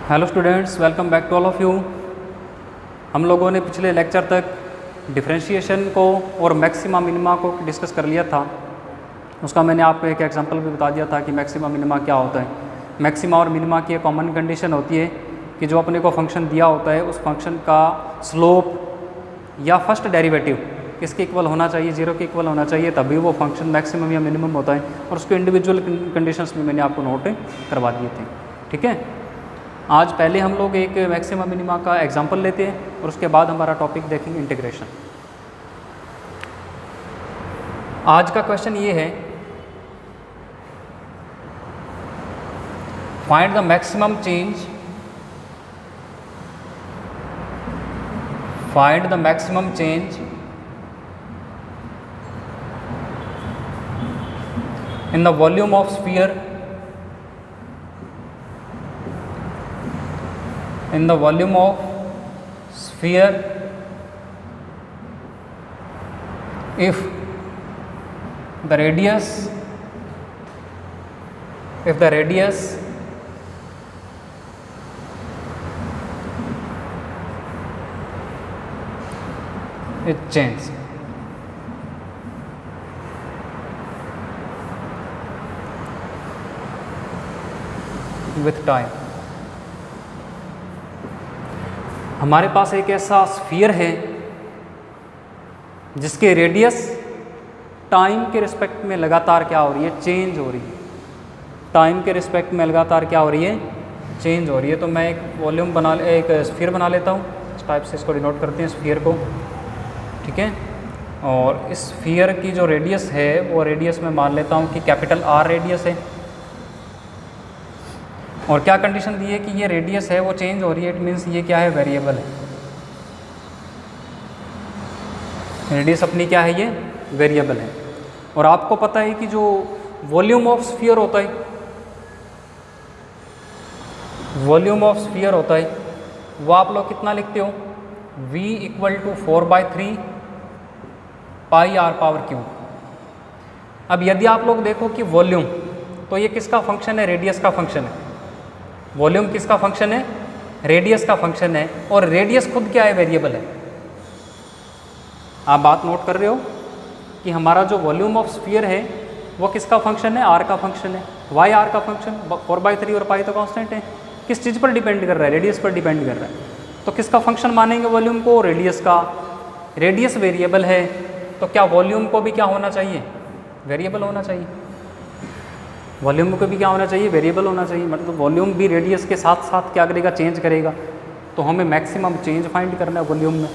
Hello students, welcome back to all of you. हम लोगों ने पिछले लेक्चर तक डिफरेंशिएशन को और मैक्सिमा मिनिमा को डिस्कस कर लिया था। उसका मैंने आपको एक एग्जांपल भी बता दिया था कि मैक्सिमा मिनिमा क्या होता है। मैक्सिमा और मिनिमा की एक कॉमन कंडीशन होती है कि जो अपने को फंक्शन दिया होता है उस फंक्शन का स्लोप या फर्स्ट डेरिवेटिव किसके इक्वल होना चाहिए, 0 के इक्वल होना चाहिए, तभी वो फंक्शन मैक्सिमम या मिनिमम होता है। और उसके इंडिविजुअल कंडीशंस में मैंने आपको नोट करवा दिए थे। ठीक है, आज पहले हम लोग एक मैक्सिमा मिनिमा का एग्जांपल लेते हैं और उसके बाद हमारा टॉपिक देखेंगे इंटीग्रेशन। आज का क्वेश्चन ये है, find the maximum change, find the maximum change in the volume of sphere, in the volume of sphere if the radius is changed. With time. हमारे पास एक ऐसा स्फीयर है जिसके रेडियस टाइम के रिस्पेक्ट में लगातार क्या हो रही है, चेंज हो रही है। टाइम के रिस्पेक्ट में लगातार क्या हो रही है, चेंज हो रही है। तो मैं एक स्फीयर बना लेता हूँ। इस टाइप से इसको डिनोट करते हैं स्फीयर को। ठीक है, और इस स्फीयर की जो रेडियस है वो रेडियस में मान लेता हूँ कि कैपिटल R रेडियस है। और क्या कंडीशन दी है कि ये रेडियस है वो चेंज हो रही है। इट मीन्स ये क्या है, वेरिएबल है। रेडियस अपनी क्या है, ये वेरिएबल है। और आपको पता है कि जो वॉल्यूम ऑफ स्फीयर होता है, वॉल्यूम ऑफ स्फीयर होता है वो आप लोग कितना लिखते हो, V = 4/3 पाई R पावर क्यूब। अब यदि आप लोग देखो कि वॉल्यूम, तो ये किसका फंक्शन है, रेडियस का फंक्शन है। वॉल्यूम किसका फंक्शन है, रेडियस का फंक्शन है। और रेडियस खुद क्या है, वेरिएबल है। आप बात नोट कर रहे हो कि हमारा जो वॉल्यूम ऑफ स्फीयर है वो किसका फंक्शन है, R का फंक्शन है। वाई R का फंक्शन, 4/3 और पाई तो कांस्टेंट है। किस चीज़ पर डिपेंड कर रहा है, रेडियस पर डिपेंड कर रहा है। तो किसका फंक्शन मानेंगे वॉल्यूम को, रेडियस का। रेडियस वेरिएबल है तो क्या वॉल्यूम को भी क्या होना चाहिए, वेरिएबल होना चाहिए। वॉल्यूम को भी क्या होना चाहिए, वेरिएबल होना चाहिए। मतलब वॉल्यूम भी रेडियस के साथ साथ क्या करेगा, चेंज करेगा। तो हमें मैक्सिमम चेंज फाइंड करना है वॉल्यूम में,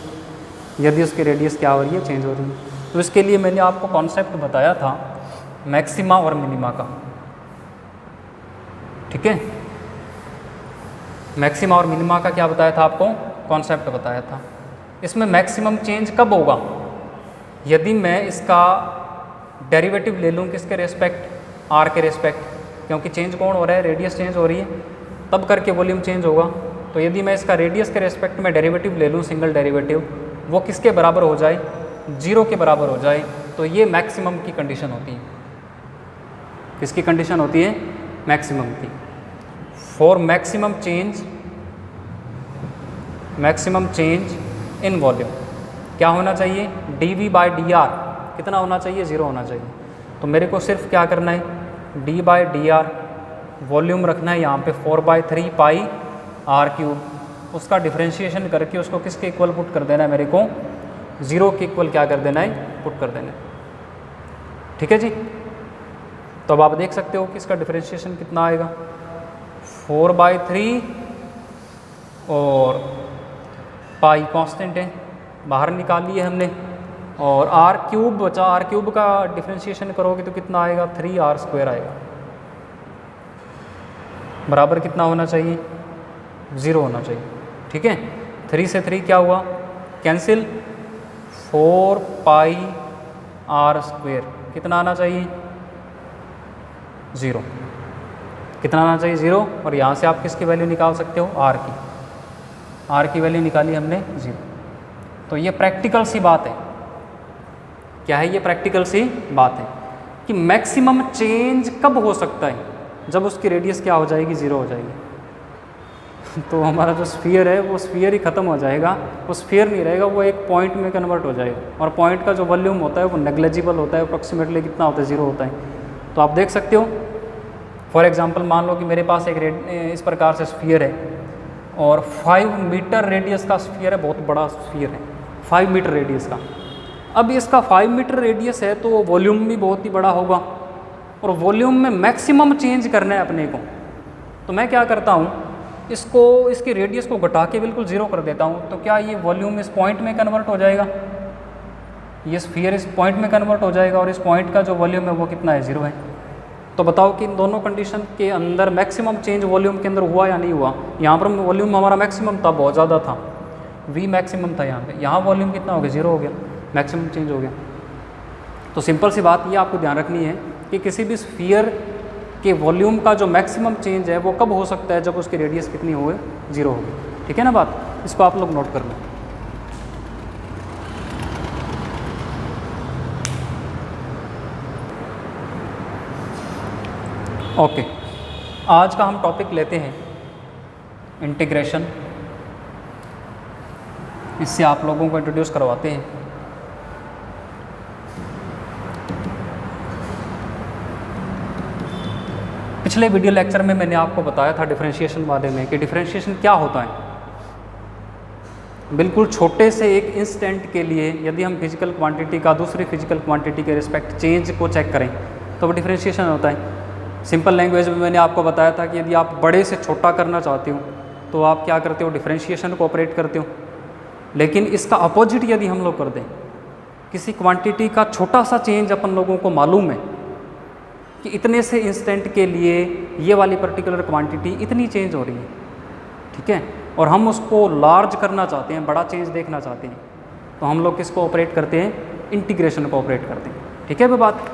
यदि उसकी रेडियस क्या हो रही है, चेंज हो रही है। तो इसके लिए मैंने आपको कॉन्सेप्ट बताया था मैक्सिमा और मिनिमा का। ठीक है, मैक्सिमा और मिनिमा का क्या बताया था आपको, कॉन्सेप्ट बताया था। इसमें मैक्सिमम चेंज कब होगा, यदि मैं इसका डेरिवेटिव ले लूँ किसके रेस्पेक्ट, R के रेस्पेक्ट, क्योंकि चेंज कौन हो रहा है, रेडियस चेंज हो रही है, तब करके वॉल्यूम चेंज होगा। तो यदि मैं इसका रेडियस के रेस्पेक्ट में डेरिवेटिव ले लूँ, सिंगल डेरिवेटिव, वो किसके बराबर हो जाए, 0 के बराबर हो जाए, तो ये मैक्सिमम की कंडीशन होती है। किसकी कंडीशन होती है, मैक्सिमम की। For maximum change in volume क्या होना चाहिए, dV/dr कितना होना चाहिए, 0 होना चाहिए। तो मेरे को सिर्फ क्या करना है, d/dr वॉल्यूम रखना है यहाँ पे 4/3 पाई R क्यूब। उसका डिफरेंशिएशन करके उसको किसके इक्वल पुट कर देना है, मेरे को 0 के इक्वल क्या कर देना है, पुट कर देना है। ठीक है जी। तो अब आप देख सकते हो कि इसका डिफरेंशिएशन कितना आएगा, 4/3 और पाई कांस्टेंट है, बाहर निकाल लिए हमने। और R क्यूब बचा, R क्यूब का डिफरेंशिएशन करोगे तो कितना आएगा, 3R² आएगा। बराबर कितना होना चाहिए, 0 होना चाहिए। ठीक है, 3 से 3 क्या हुआ, कैंसिल, 4 पाई R² कितना आना चाहिए, 0। कितना आना चाहिए, 0। और यहाँ से आप किसकी वैल्यू निकाल सकते हो, R की वैल्यू निकाली हमने, 0। तो ये प्रैक्टिकल सी बात है। क्या है, ये प्रैक्टिकल सी बात है कि मैक्सिमम चेंज कब हो सकता है, जब उसकी रेडियस क्या हो जाएगी, 0 हो जाएगी। तो हमारा जो स्फीयर है वो स्फीयर ही ख़त्म हो जाएगा, वो स्फीयर नहीं रहेगा, वो एक पॉइंट में कन्वर्ट हो जाएगा। और पॉइंट का जो वॉल्यूम होता है वो नेग्लिजिबल होता है, अप्रॉक्सीमेटली कितना होता है, 0 होता है। तो आप देख सकते हो, फॉर एग्जांपल मान लो कि मेरे पास एक इस प्रकार से स्फीयर है और 5 मीटर रेडियस का स्फीयर है, बहुत बड़ा स्फीयर है 5 मीटर रेडियस का। अब इसका 5 मीटर रेडियस है तो वॉल्यूम भी बहुत ही बड़ा होगा, और वॉल्यूम में मैक्सिमम चेंज करना है अपने को। तो मैं क्या करता हूँ, इसकी रेडियस को घटा के बिल्कुल 0 कर देता हूँ। तो क्या ये वॉल्यूम इस पॉइंट में कन्वर्ट हो जाएगा, ये स्फीयर इस पॉइंट में कन्वर्ट हो जाएगा, और इस पॉइंट का जो वॉल्यूम है वो कितना है, 0 है। तो बताओ कि इन दोनों कंडीशन के अंदर मैक्सिमम चेंज वॉल्यूम के अंदर हुआ या नहीं हुआ। यहाँ पर वॉल्यूम हमारा मैक्सिमम था, बहुत ज़्यादा था, V मैक्सिमम था यहाँ पे, यहाँ वॉल्यूम कितना हो गया, 0 हो गया, मैक्सिमम चेंज हो गया। तो सिंपल सी बात ये आपको ध्यान रखनी है कि किसी भी स्फीयर के वॉल्यूम का जो मैक्सिमम चेंज है वो कब हो सकता है, जब उसकी रेडियस कितनी हो, 0 होगी। ठीक है ना बात, इसको आप लोग नोट कर लें। ओके, आज का हम टॉपिक लेते हैं इंटीग्रेशन। इससे आप लोगों को इंट्रोड्यूस करवाते हैं। पिछले वीडियो लेक्चर में मैंने आपको बताया था डिफरेंशिएशन बारे में कि डिफरेंशिएशन क्या होता है। बिल्कुल छोटे से एक इंस्टेंट के लिए यदि हम फिजिकल क्वांटिटी का दूसरी फिजिकल क्वांटिटी के रिस्पेक्ट चेंज को चेक करें तो वो डिफरेंशिएशन होता है। सिंपल लैंग्वेज में मैंने आपको बताया था कि यदि आप बड़े से छोटा करना चाहते हो तो आप क्या करते हो, डिफरेंशिएशन को ऑपरेट करते हो। लेकिन इसका अपोजिट यदि हम लोग कर दें, किसी क्वांटिटी का छोटा सा चेंज अपन लोगों को मालूम है कि इतने से इंस्टेंट के लिए ये वाली पर्टिकुलर क्वांटिटी इतनी चेंज हो रही है, ठीक है, और हम उसको लार्ज करना चाहते हैं, बड़ा चेंज देखना चाहते हैं, तो हम लोग किसको ऑपरेट करते हैं, इंटीग्रेशन को ऑपरेट करते हैं। ठीक है वो बात।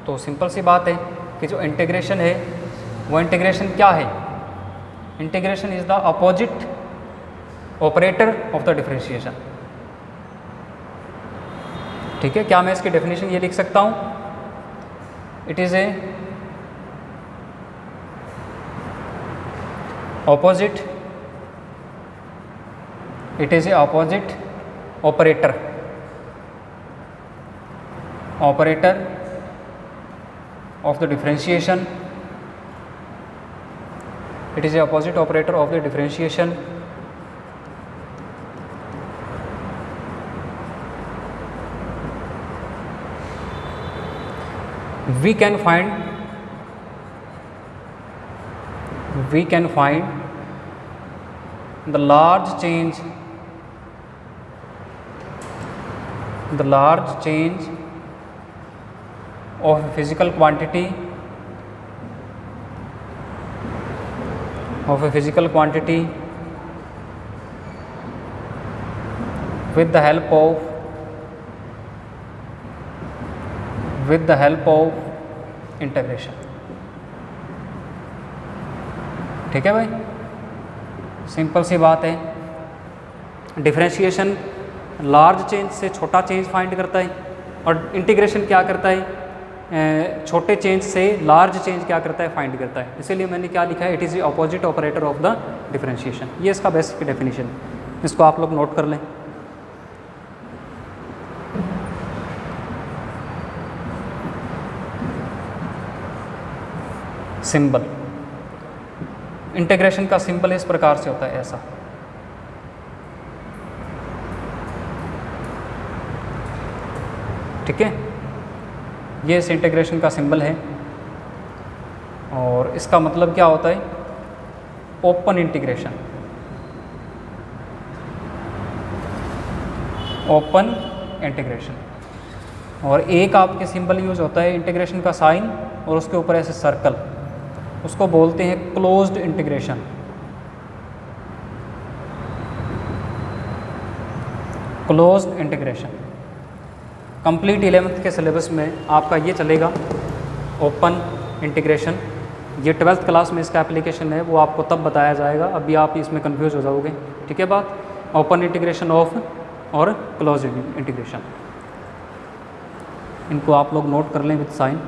तो सिंपल सी बात है कि जो इंटीग्रेशन है वो इंटीग्रेशन क्या है, integration is the opposite operator of the differentiation. ठीक है, क्या मैं इसकी डेफिनेशन ये लिख सकता हूँ, it is a opposite, it is a opposite operator of the differentiation. It is a opposite operator of the differentiation we can find the large change of a physical quantity with the help of integration. ठीक है भाई, simple सी बात है। Differentiation large change से छोटा change find करता है, और इंटीग्रेशन क्या करता है, छोटे चेंज से लार्ज चेंज क्या करता है, फाइंड करता है। इसीलिए मैंने क्या लिखा है, it is the opposite operator of the differentiation. ये इसका बेसिक डेफिनेशन, इसको आप लोग नोट कर लें। सिंबल, इंटीग्रेशन का सिंबल इस प्रकार से होता है, ऐसा। ठीक है, ये इस इंटीग्रेशन का सिंबल है, और इसका मतलब क्या होता है, ओपन इंटीग्रेशन, ओपन इंटीग्रेशन। और एक आपके सिंबल यूज होता है इंटीग्रेशन का साइन, और उसके ऊपर ऐसे सर्कल, उसको बोलते हैं closed integration. Closed integration complete 11th के सिलेबस में आपका ये चलेगा, ओपन इंटीग्रेशन। ये 12th क्लास में इसका एप्लीकेशन है, वो आपको तब बताया जाएगा, अभी आप इसमें कंफ्यूज हो जाओगे। ठीक है बात, ओपन इंटीग्रेशन ऑफ और क्लोज इंटीग्रेशन, इनको आप लोग नोट कर लें विद साइन।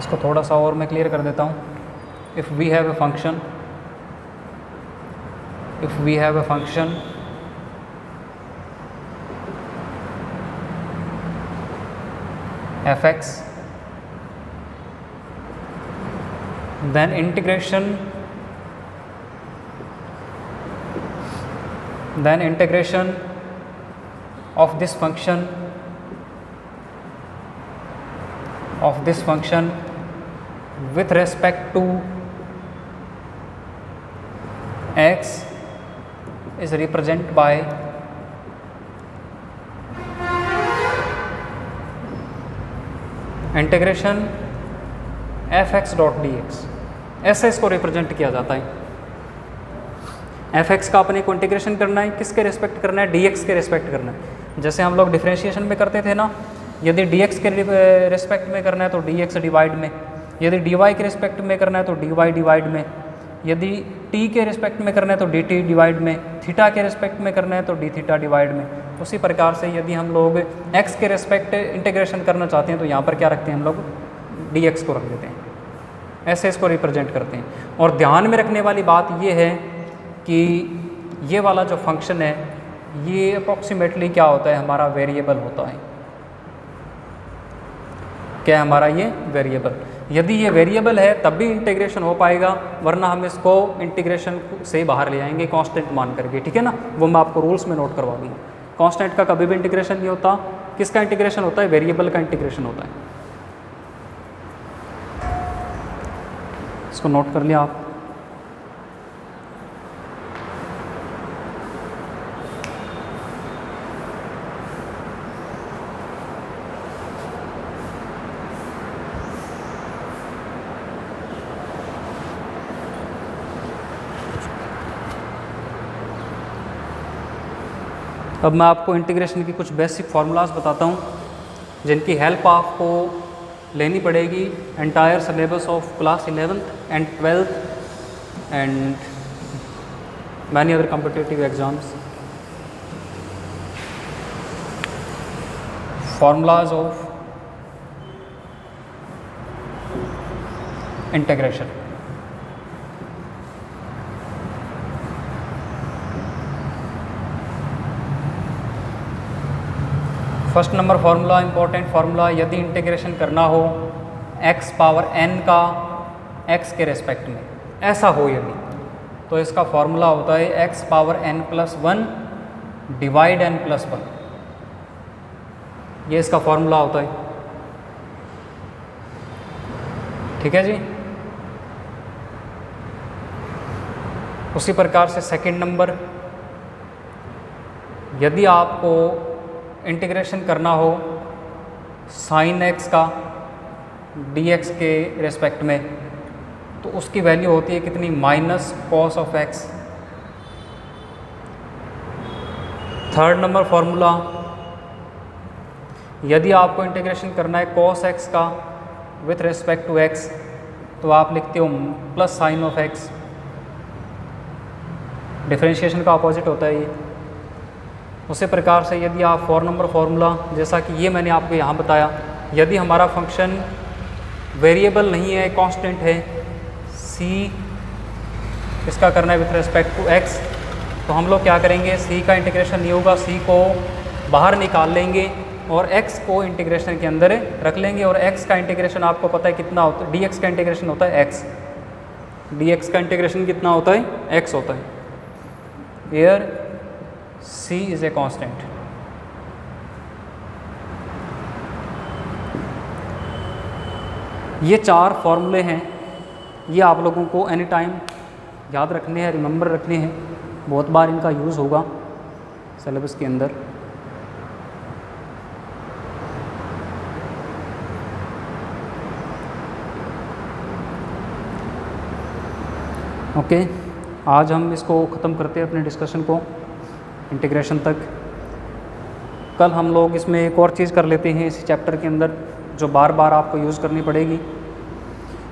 इसको थोड़ा सा और मैं क्लियर कर देता हूँ. If we have a function, f(x), then integration of this function with respect to x is represented by integration f(x) dot dx. ऐसे इसको रिप्रेजेंट किया जाता है. f(x) का अपने को इंटीग्रेशन करना है, किसके रिस्पेक्ट करना है? dx के रिस्पेक्ट करना है. जैसे हम लोग डिफरेंशिएशन में करते थे ना, यदि dx के रिस्पेक्ट में करना है तो dx डिवाइड में, यदि dy के रिस्पेक्ट में करना है तो dy डिवाइड में, यदि t के रिस्पेक्ट में करना है तो dt डिवाइड में, थीटा के रिस्पेक्ट में करना है तो d थीटा डिवाइड में. उसी प्रकार से यदि हम लोग x के रिस्पेक्ट इंटीग्रेशन करना चाहते हैं तो यहाँ पर क्या रखते हैं हम लोग? dx को रख देते हैं. ऐसे इसको रिप्रेजेंट करते हैं. और ध्यान में रखने वाली बात ये है कि ये वाला जो फंक्शन है ये अप्रॉक्सीमेटली क्या होता है? हमारा वेरिएबल होता है. क्या है हमारा ये? वेरिएबल. यदि ये वेरिएबल है तब भी इंटीग्रेशन हो पाएगा, वरना हम इसको इंटीग्रेशन से बाहर ले आएंगे कांस्टेंट मान करके. ठीक है ना, वो मैं आपको रूल्स में नोट करवा दूँगा. कांस्टेंट का कभी भी इंटीग्रेशन नहीं होता. किसका इंटीग्रेशन होता है? वेरिएबल का इंटीग्रेशन होता है. इसको नोट कर लिया आप. अब मैं आपको इंटीग्रेशन की कुछ बेसिक फार्मूलाज बताता हूँ जिनकी हेल्प आपको लेनी पड़ेगी entire syllabus of class 11th and 12th and many other competitive exams. Formulas of integration. First number formula, important formula, यदि इंटीग्रेशन करना हो x पावर n का x के रेस्पेक्ट में, ऐसा हो यदि, तो इसका फार्मूला होता है x power n plus 1 divide n plus 1. ये इसका फार्मूला होता है. ठीक है जी. उसी प्रकार से सेकंड नंबर, यदि आपको इंटीग्रेशन करना हो साइन x का dx के रेस्पेक्ट में, तो उसकी वैल्यू होती है कितनी? Minus cos of x. Third number formula, यदि आपको इंटीग्रेशन करना है कॉस x का विथ रेस्पेक्ट टू x, तो आप लिखते हो plus sign of x. Differentiation का अपोजिट होता है ये. उसी प्रकार से यदि आप 4 नंबर फार्मूला, जैसा कि ये मैंने आपको यहाँ बताया, यदि हमारा फंक्शन वेरिएबल नहीं है, कांस्टेंट है, c इसका करना है विथ रेस्पेक्ट टू x, तो हम लोग क्या करेंगे? c का इंटीग्रेशन नहीं होगा, c को बाहर निकाल लेंगे और x को इंटीग्रेशन के अंदर रख लेंगे. और x का इंटीग्रेशन आपको पता है कितना होता है? dx का इंटीग्रेशन होता है x. dx का इंटीग्रेशन कितना होता है? x होता है. Here c is a constant. ये 4 फॉर्मूले हैं, ये आप लोगों को एनी टाइम याद रखने हैं, रिमेंबर रखने हैं. बहुत बार इनका यूज़ होगा सिलेबस के अंदर. ओके, आज हम इसको ख़त्म करते हैं अपने डिस्कशन को इंटीग्रेशन तक. कल हम लोग इसमें एक और चीज़ कर लेते हैं इसी चैप्टर के अंदर, जो बार बार आपको यूज़ करनी पड़ेगी.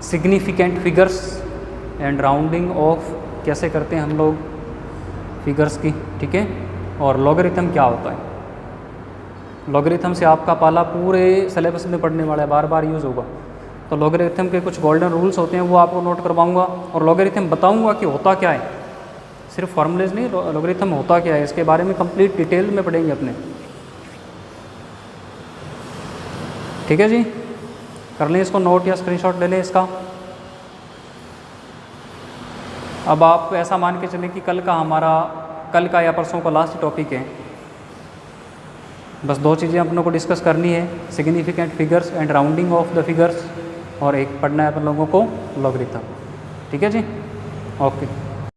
Significant figures and rounding off, कैसे करते हैं हम लोग फिगर्स की. ठीक है. और लॉगरिथम क्या होता है? लॉगरिथम से आपका पाला पूरे सिलेबस में पढ़ने वाला है, बार बार यूज़ होगा. तो लॉगरिथम के कुछ गोल्डन रूल्स होते हैं वो आपको नोट करवाऊंगा, और लॉगरिथम बताऊंगा कि होता क्या है, सिर्फ फॉर्मूलेज नहीं, लॉगरिथम होता क्या है इसके बारे में कंप्लीट डिटेल में पढ़ेंगे अपने। ठीक है जी, कर लें इसको नोट या स्क्रीनशॉट ले लें इसका। अब आप ऐसा मान के चलें कि कल का या परसों का लास्ट टॉपिक है, बस 2 चीज़ें अपनों को डिस्कस करनी है, significant figures and rounding off the figures, और एक पढ़ना है अपन लोगों को लॉगरिथम। ठीक है जी, ओके।